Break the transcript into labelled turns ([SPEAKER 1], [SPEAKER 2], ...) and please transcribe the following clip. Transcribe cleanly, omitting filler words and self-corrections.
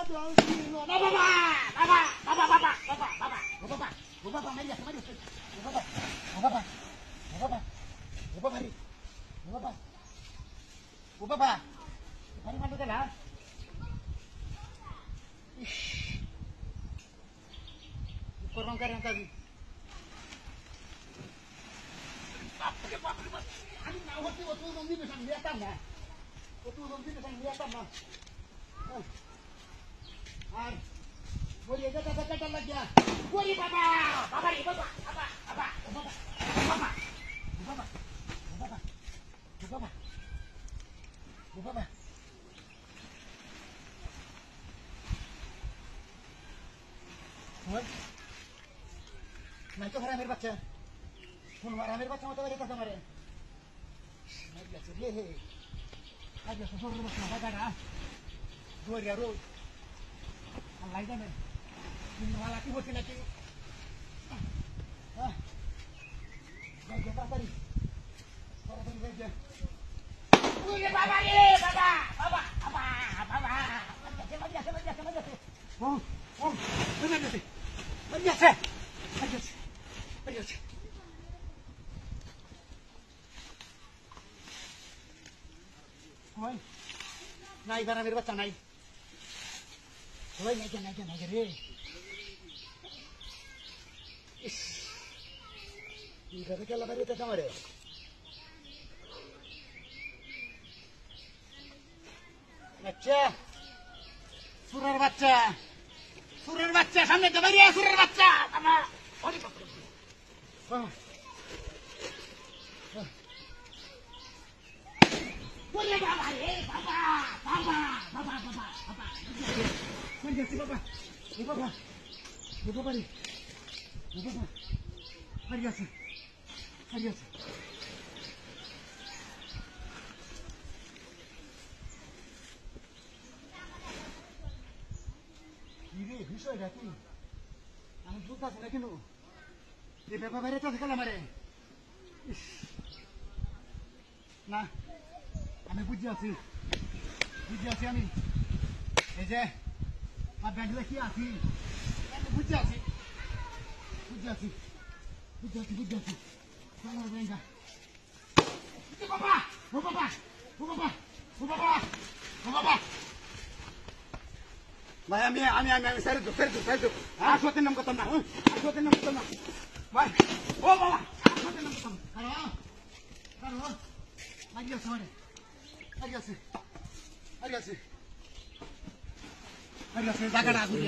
[SPEAKER 1] Kurang keren tadi. Ani na waktu nunggu bisa kelihatan ya. Waktu nunggu bisa kelihatan lah. Ar, boleh aja kata-kata lagi ya. Boleh baba, baba ni baba, baba, baba, baba, baba, baba, baba, baba, baba. Nah itu haramir baca. Pun haramir baca mau tahu kita kemarin. Nah dia sedih. Ada sesuatu rumah sama dah. 2 hari. Allah itu nih. Ini malah tiba lagi. Gajah apa tadi? Apa tadi gajah? Wih baba ni, baba, baba, baba, baba. Macam. Oh, benar ni. Macam. Oi, naik barang mirbat naik. Oi, naik re. Ini kata kala bari ta kamare. Baca. Surar baca. Saamne ke bari surar baca. Apa? Oi, bapak. Boleh baba ni, baba. Mana si baba? Ni baba. Mari asal. Ini বিষয় রাখি। আমি বুঝতাছি না কেন? এই ব্যাপার বাইরে তো থাকলাম আমারে। না, আমি বুঝে আছি আমি। এই যে আর ব্যান্ডলে কি আছি? আমি বুঝে আছি। আমার ব্যান্ডা। ও বাবা। ভাই আমি সাইড দো। আসতে নাম করতাম না। ভাই ও বাবা আসতে নাম করতাম। কারো আগে আছে জায়গাটা আগুন